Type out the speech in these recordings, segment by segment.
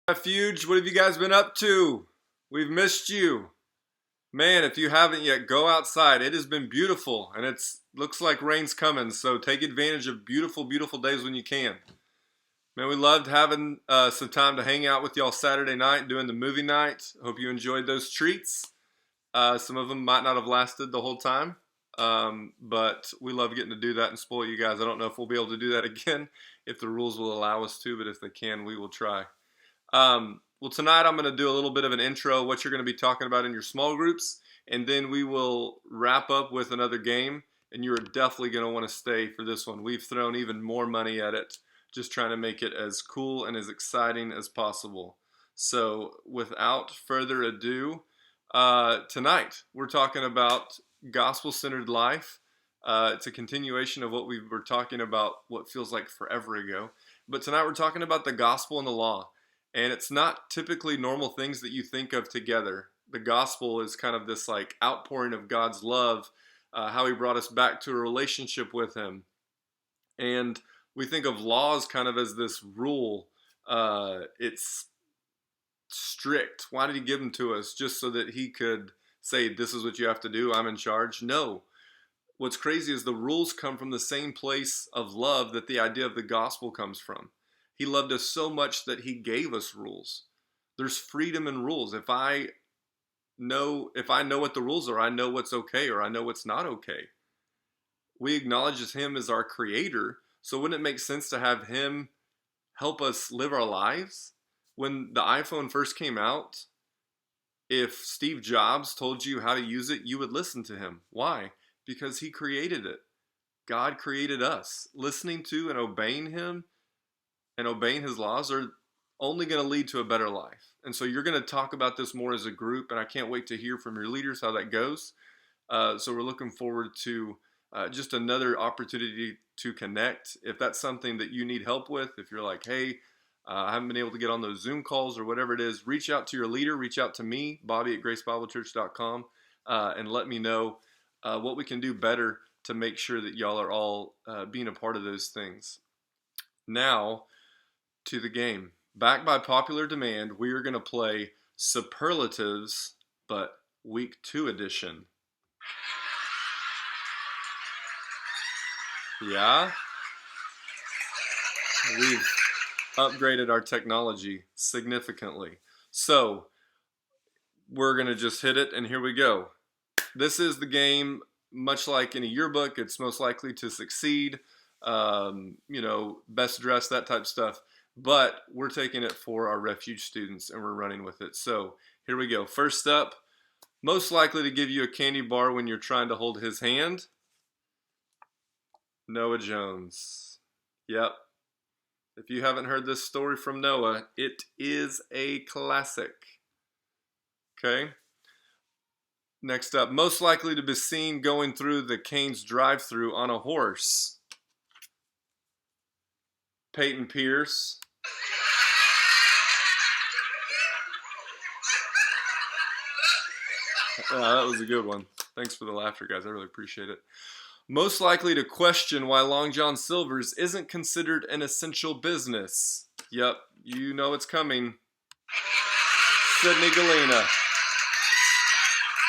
Refuge, what have you guys been up to? We've missed you. Man, if you haven't yet, go outside. It has been beautiful and it's looks like rain's coming, so take advantage of beautiful, beautiful days when you can. Man, we loved having some time to hang out with y'all Saturday night doing the movie night. Hope you enjoyed those treats. Some of them might not have lasted the whole time, but we love getting to do that and spoil you guys. I don't know if we'll be able to do that again, if the rules will allow us to, but if they can, we will try. Well, tonight I'm going to do a little bit of an intro, what you're going to be talking about in your small groups, and then we will wrap up with another game, and you're definitely going to want to stay for this one. We've thrown even more money at it, just trying to make it as cool and as exciting as possible. So without further ado, tonight we're talking about gospel-centered life. It's a continuation of what we were talking about what feels like forever ago. But tonight we're talking about the gospel and the law. And it's not typically normal things that you think of together. The gospel is kind of this like outpouring of God's love, how he brought us back to a relationship with him. And we think of laws kind of as this rule. It's strict. Why did he give them to us? Just so that he could say, this is what you have to do, I'm in charge? No. What's crazy is the rules come from the same place of love that the idea of the gospel comes from. He loved us so much that he gave us rules. There's freedom in rules. If I know what the rules are, I know what's okay or I know what's not okay. We acknowledge him as our creator, so wouldn't it make sense to have him help us live our lives? When the iPhone first came out, if Steve Jobs told you how to use it, you would listen to him. Why? Because he created it. God created us. Listening to and obeying him and obeying his laws are only going to lead to a better life. And so you're going to talk about this more as a group, and I can't wait to hear from your leaders how that goes. So we're looking forward to just another opportunity to connect. If that's something that you need help with, if you're like, hey, I haven't been able to get on those Zoom calls or whatever it is, reach out to your leader, reach out to me, Bobby@GraceBibleChurch.com, and let me know what we can do better to make sure that y'all are all being a part of those things. Now, to the game. Back by popular demand, we are going to play Superlatives, but Week 2 edition. Yeah? We've upgraded our technology significantly. So, we're going to just hit it, and here we go. This is the game, much like any yearbook, it's most likely to succeed. Best dressed, that type of stuff. But we're taking it for our Refuge students and we're running with it. So here we go. First up, most likely to give you a candy bar when you're trying to hold his hand, Noah Jones. Yep. If you haven't heard this story from Noah, it is a classic. Okay. Next up, most likely to be seen going through the Cane's drive-thru on a horse, Peyton Pierce. That was a good one. Thanks for the laughter, guys. I really appreciate it. Most likely to question why Long John Silver's isn't considered an essential business. Yep, you know it's coming. Sydney Galena.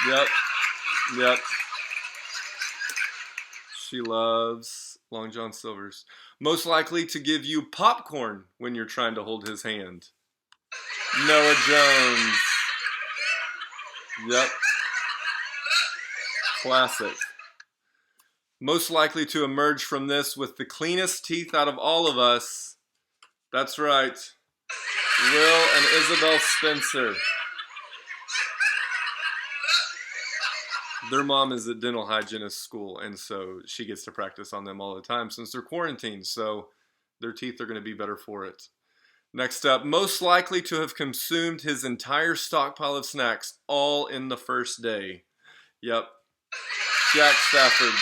Yep. She loves Long John Silver's. Most likely to give you popcorn when you're trying to hold his hand, Noah Jones. Yep. Classic. Most likely to emerge from this with the cleanest teeth out of all of us. That's right. Will and Isabel Spencer. Their mom is a dental hygienist school, and so she gets to practice on them all the time since they're quarantined, so their teeth are going to be better for it. Next up, most likely to have consumed his entire stockpile of snacks all in the first day. Yep. Jack Stafford.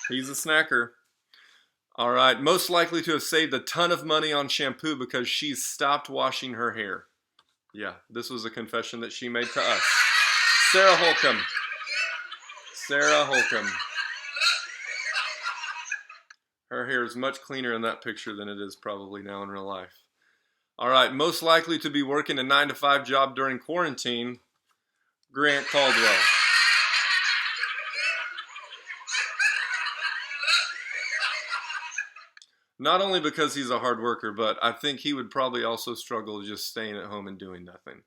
He's a snacker. All right, most likely to have saved a ton of money on shampoo because she's stopped washing her hair. Yeah, this was a confession that she made to us. Sarah Holcomb. Her hair is much cleaner in that picture than it is probably now in real life. All right, most likely to be working a 9-to-5 job during quarantine, Grant Caldwell. Not only because he's a hard worker, but I think he would probably also struggle just staying at home and doing nothing.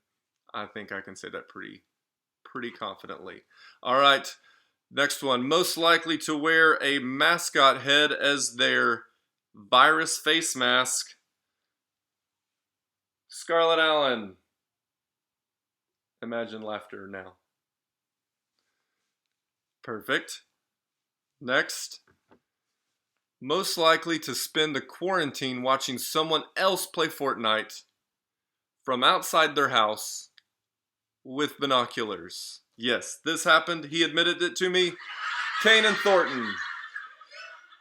I think I can say that pretty confidently. All right, next one. Most likely to wear a mascot head as their virus face mask, Scarlett Allen. Imagine laughter now. Perfect. Next. Most likely to spend the quarantine watching someone else play Fortnite from outside their house with binoculars. Yes, this happened. He admitted it to me. Kanan Thornton.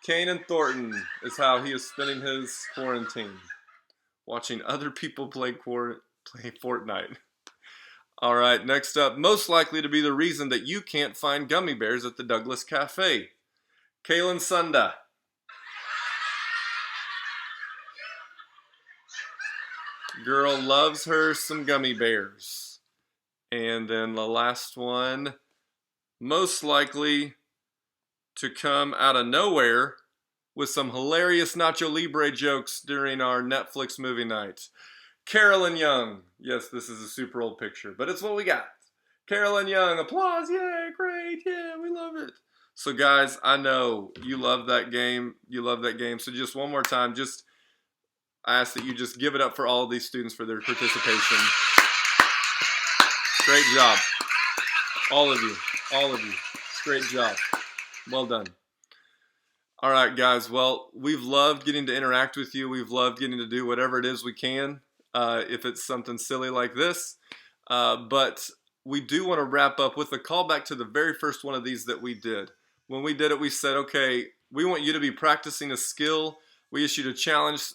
Kanan Thornton is how he is spending his quarantine, watching other people play Fortnite. All right, next up. Most likely to be the reason that you can't find gummy bears at the Douglas Cafe, Kaylin Sunda. Girl loves her some gummy bears. And then the last one, most likely to come out of nowhere with some hilarious Nacho Libre jokes during our Netflix movie night, Carolyn Young. Yes, this is a super old picture, but it's what we got. Carolyn Young, applause, yay, great, yeah, we love it. So guys, I know you love that game. You love that game. So just one more time, I ask that you just give it up for all of these students for their participation. Great job. All of you. Great job. Well done. All right, guys. Well, we've loved getting to interact with you. We've loved getting to do whatever it is we can, if it's something silly like this. But we do want to wrap up with a callback to the very first one of these that we did. When we did it, we said, okay, we want you to be practicing a skill. We issued a challenge.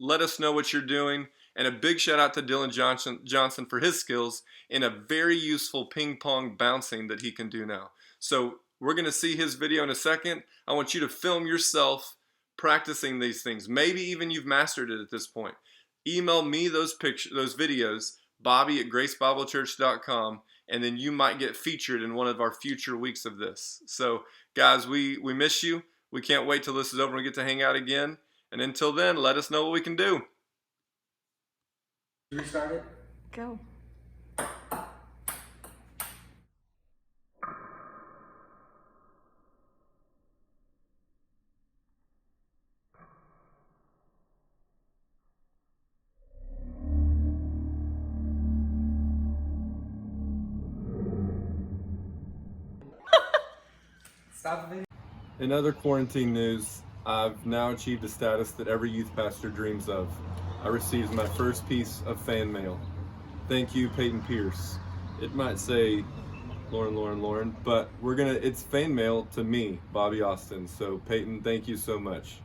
Let us know what you're doing. And a big shout out to Dylan Johnson for his skills in a very useful ping pong bouncing that he can do now. So we're going to see his video in a second. I want you to film yourself practicing these things. Maybe even you've mastered it at this point. Email me those videos, bobby@gracebiblechurch.com, and then you might get featured in one of our future weeks of this. So guys, we miss you. We can't wait till this is over and we get to hang out again. And until then, let us know what we can do. Restart it? Go. Stop the video. In other quarantine news, I've now achieved a status that every youth pastor dreams of. I received my first piece of fan mail. Thank you, Peyton Pierce. It might say Lauren, but it's fan mail to me, Bobby Austin. So Peyton, thank you so much.